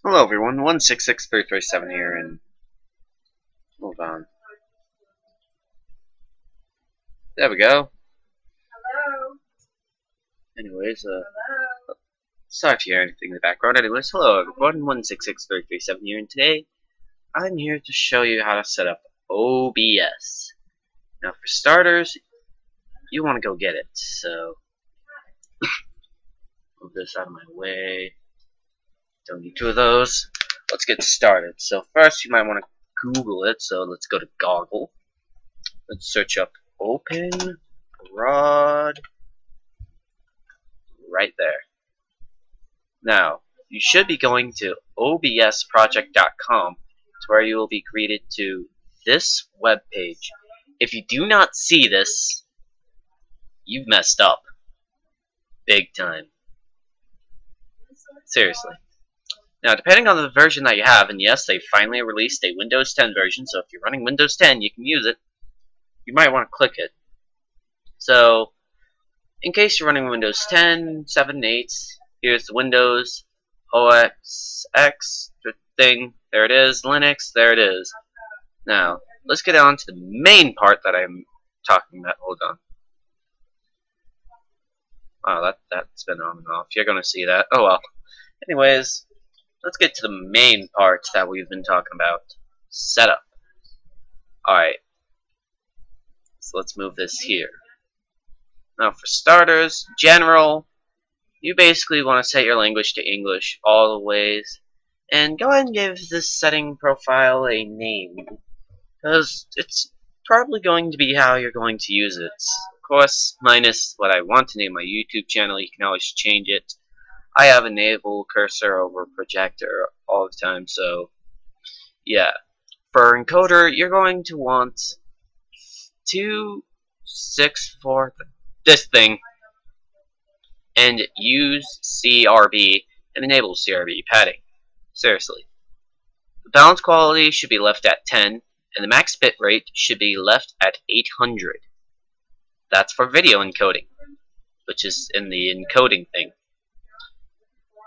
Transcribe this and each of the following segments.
Hello everyone, 166337 here, and hold on. There we go. Hello. Anyways, Hello. sorry if you hear anything in the background. Anyways, hello everyone, 166337 here, and today I'm here to show you how to set up OBS. Now, for starters, you want to go get it, so move this out of my way. Don't need two of those. Let's get started. So first, you might want to Google it. So let's go to Goggle. Let's search up Open Broad. Right there. Now, you should be going to obsproject.com, to where you will be greeted to this web page. If you do not see this, you've messed up. Big time. Seriously. Now, depending on the version that you have, and yes, they finally released a Windows 10 version, so if you're running Windows 10, you can use it. You might want to click it. So, in case you're running Windows 10, 7, 8, here's the Windows OS X thing. There it is. Linux. There it is. Now, let's get on to the main part that I'm talking about. Hold on. Oh, that's been on and off. You're going to see that. Oh, well. Anyways, let's get to the main part that we've been talking about. Setup. Alright. So let's move this here. Now for starters, general, you basically want to set your language to English all the ways. And go ahead and give this setting profile a name, because it's probably going to be how you're going to use it. Of course, minus what I want to name my YouTube channel, you can always change it. I have enable cursor over projector all the time, so yeah. For encoder, you're going to want 264 this thing, and use CRB and enable CRB padding. Seriously. The balance quality should be left at 10, and the max bit rate should be left at 800. That's for video encoding, which is in the encoding thing.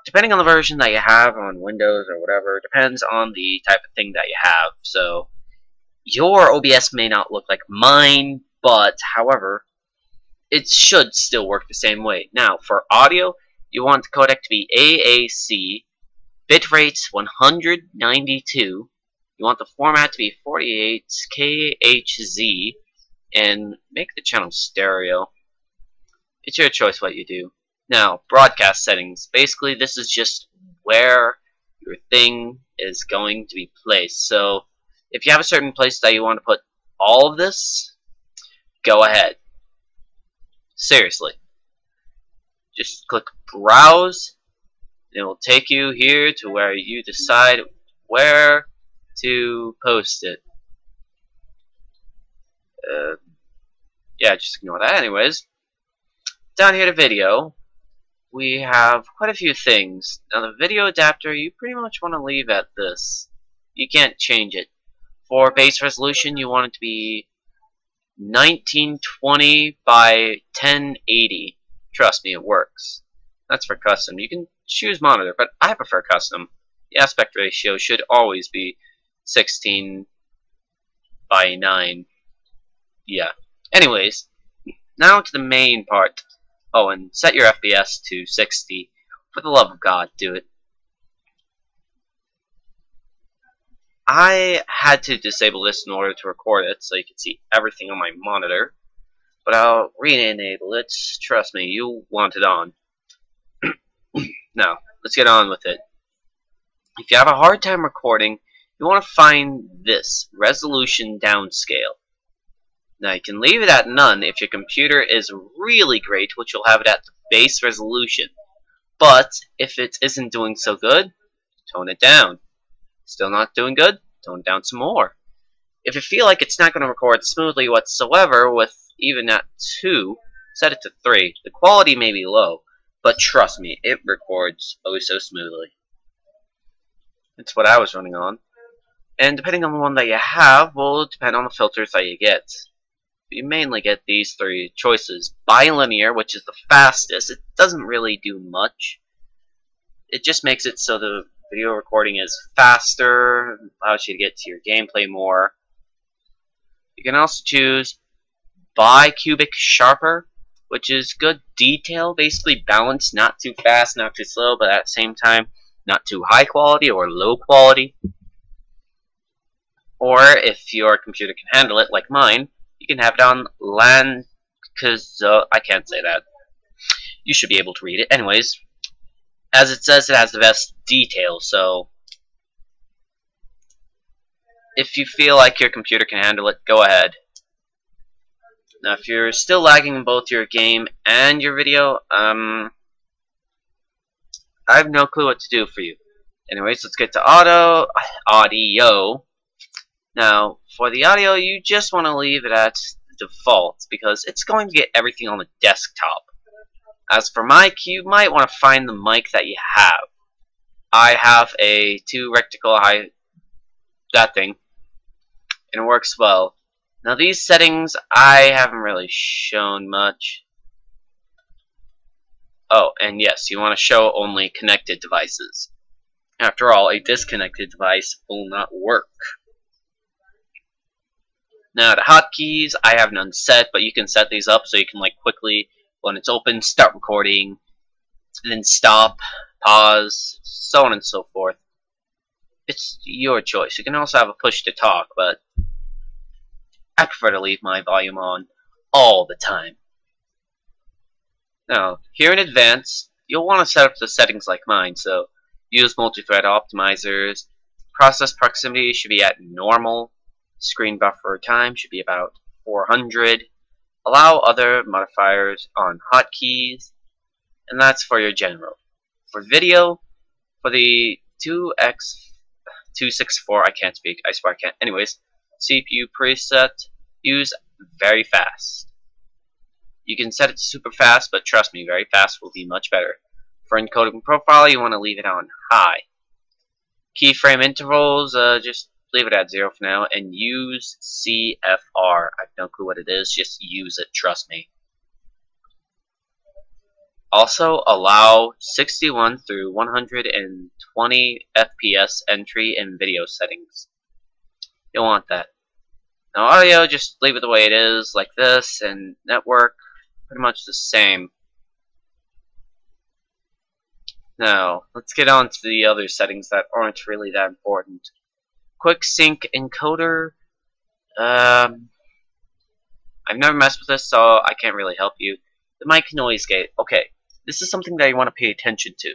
Depending on the version that you have on Windows or whatever, depends on the type of thing that you have. So, your OBS may not look like mine, but, however, it should still work the same way. Now, for audio, you want the codec to be AAC, bitrate 192, you want the format to be 48KHZ, and make the channel stereo. It's your choice what you do. Now, broadcast settings. Basically, this is just where your thing is going to be placed. So, if you have a certain place that you want to put all of this, go ahead. Seriously. Just click Browse, and it will take you here to where you decide where to post it. Yeah, just ignore that. Anyways, down here to video, we have quite a few things. Now the video adapter, you pretty much want to leave at this. You can't change it. For base resolution, you want it to be 1920 by 1080. Trust me, it works. That's for custom. You can choose monitor, but I prefer custom. The aspect ratio should always be 16 by 9. Yeah. Anyways, now to the main part. Oh, and set your FPS to 60. For the love of God, do it. I had to disable this in order to record it, so you can see everything on my monitor. But I'll re-enable it. Trust me, you'll want it on. Now, let's get on with it. If you have a hard time recording, you want to find this, resolution downscale. Now, you can leave it at none if your computer is really great, which you'll have it at the base resolution. But, if it isn't doing so good, tone it down. Still not doing good? Tone it down some more. If you feel like it's not going to record smoothly whatsoever with even at 2, set it to 3. The quality may be low, but trust me, it records oh so smoothly. It's what I was running on. And depending on the one that you have, will depend on the filters that you get. You mainly get these three choices. Bilinear, which is the fastest. It doesn't really do much. It just makes it so the Video recording is faster, allows you to get to your gameplay more. You can also choose bicubic sharper, which is good detail, basically balanced, not too fast, not too slow, but at the same time, not too high quality or low quality. Or if your computer can handle it, like mine, you can have it on LAN, because I can't say that. You should be able to read it. Anyways, as it says, it has the best detail, so if you feel like your computer can handle it, go ahead. Now, if you're still lagging in both your game and your video, I have no clue what to do for you. Anyways, let's get to audio. Now, for the audio, you just want to leave it at default, because it's going to get everything on the desktop. As for mic, you might want to find the mic that you have. I have a 2 rectical high, that thing, and it works well. Now these settings, I haven't really shown much. Oh, and yes, you want to show only connected devices. After all, a disconnected device will not work. Now the hotkeys, I have none set, but you can set these up so you can like quickly, when it's open, start recording, then stop, pause, so on and so forth. It's your choice. You can also have a push to talk, but I prefer to leave my volume on all the time. Now, here in advance, you'll want to set up the settings like mine, so use multi-thread optimizers, process proximity should be at normal, screen buffer time should be about 400, allow other modifiers on hotkeys, and that's for your general. For video, for the 2x264, I can't speak, I swear I can't. Anyways, CPU preset, use very fast. You can set it to super fast, but trust me, very fast will be much better. For encoding profile, you want to leave it on high. Keyframe intervals, just leave it at 0 for now, and use CFR. I have no clue what it is, just use it, trust me. Also, allow 61 through 120 FPS entry in video settings. You'll want that. Now audio, just leave it the way it is, like this, and network, pretty much the same. Now, let's get on to the other settings that aren't really that important. Quick sync encoder, I've never messed with this, so I can't really help you. The mic noise gate, okay, this is something that you want to pay attention to.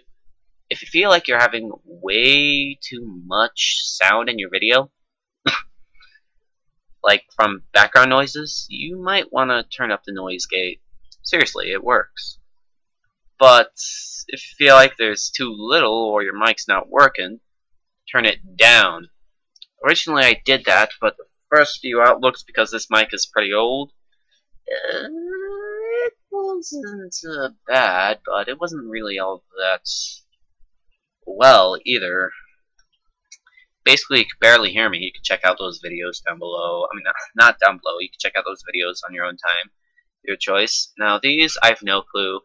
If you feel like you're having way too much sound in your video, like from background noises, you might want to turn up the noise gate. Seriously, it works. But if you feel like there's too little or your mic's not working, turn it down. Originally I did that, but the first few outlooks, because this mic is pretty old, it wasn't bad, but it wasn't really all that well either. Basically, you could barely hear me. You can check out those videos down below. I mean, not down below. You can check out those videos on your own time. Your choice. Now, these, I have no clue.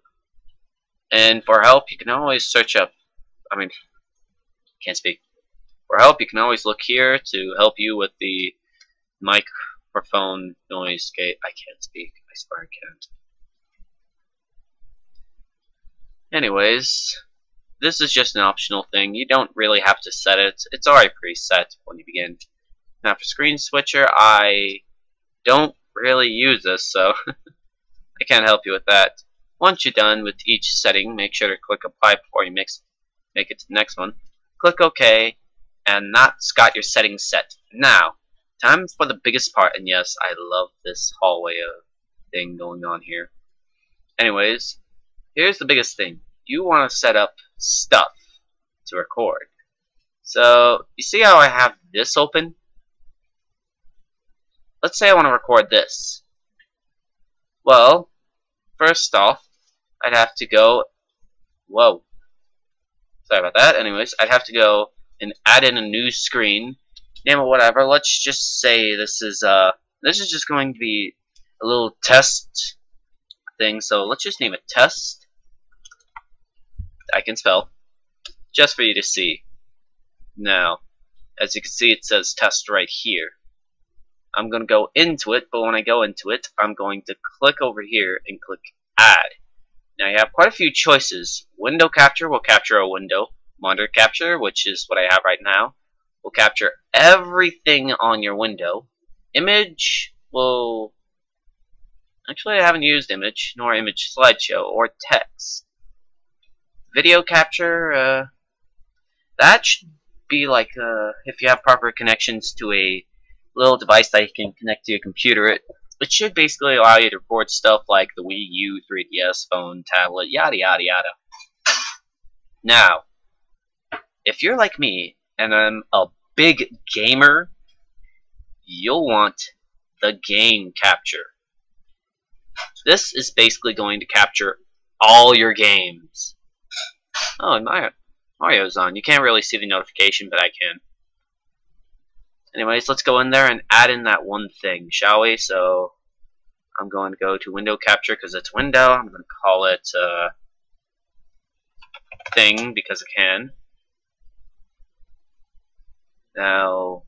And for help, you can always search up. I mean, can't speak. For help, you can always look here to help you with the microphone noise gate. I can't speak. I swear I can't. Anyways, this is just an optional thing. You don't really have to set it. It's already preset when you begin. Now for screen switcher, I don't really use this, so I can't help you with that. Once you're done with each setting, make sure to click apply before you make it to the next one. Click OK, and that's got your settings set. Now, time for the biggest part, and yes, I love this hallway thing going on here. Anyways, here's the biggest thing. You want to set up stuff to record. So, you see how I have this open? Let's say I want to record this. Well, first off, I'd have to go, whoa, sorry about that. Anyways, I'd have to go and add in a new screen, name it whatever. Let's just say this is just going to be a little test thing, so let's just name it test. I can spell, just for you to see. Now, as you can see, it says test right here. I'm going to go into it, but when I go into it, I'm going to click over here and click add. Now you have quite a few choices. Window capture will capture a window. Monitor capture, which is what I have right now, will capture everything on your window. Image will... Actually, I haven't used image, nor image slideshow, or text. Video capture, that should be like if you have proper connections to a little device that you can connect to your computer. It should basically allow you to record stuff like the Wii U, 3DS, phone, tablet, yada yada yada. Now, if you're like me and I'm a big gamer, you'll want the game capture. This is basically going to capture all your games. Oh, and Mario's on. You can't really see the notification, but I can. Anyways, let's go in there and add in that one thing, shall we? So, I'm going to go to window capture because it's window. I'm going to call it thing because I can. Now,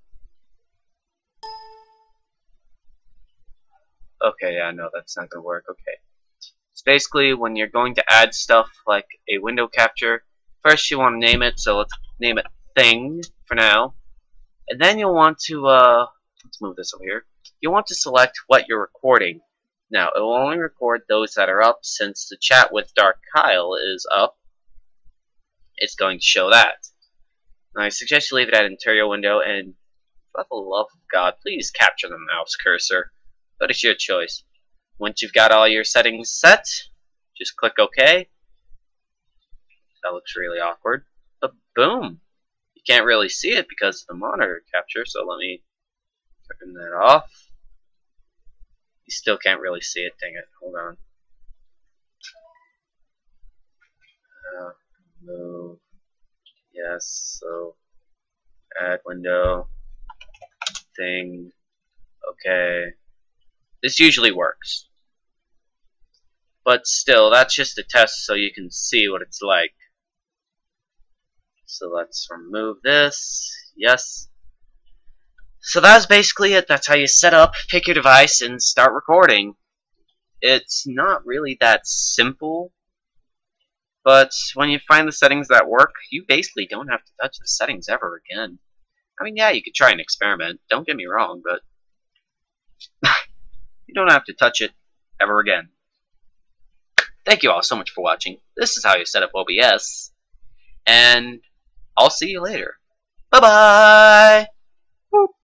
okay, yeah, no, that's not going to work. Okay. It's basically when you're going to add stuff like a window capture, first you want to name it, so let's name it thing for now. And then you'll want to, let's move this over here. You'll want to select what you're recording. Now, it will only record those that are up. Since the chat with Dark Kyle is up, it's going to show that. Now, I suggest you leave it at interior window, and for the love of God, please capture the mouse cursor. But it's your choice. Once you've got all your settings set, just click OK. That looks really awkward. But boom! You can't really see it because of the monitor capture, so let me turn that off. You still can't really see it, dang it. Hold on. Move. Yes, so add window. Thing. Okay. This usually works. But still, that's just a test so you can see what it's like. So let's remove this. Yes. So that's basically it. That's how you set up, pick your device, and start recording. It's not really that simple, but when you find the settings that work, you basically don't have to touch the settings ever again. I mean, yeah, you could try an experiment, don't get me wrong, but you don't have to touch it ever again. Thank you all so much for watching. This is how you set up OBS, and I'll see you later. Bye-bye!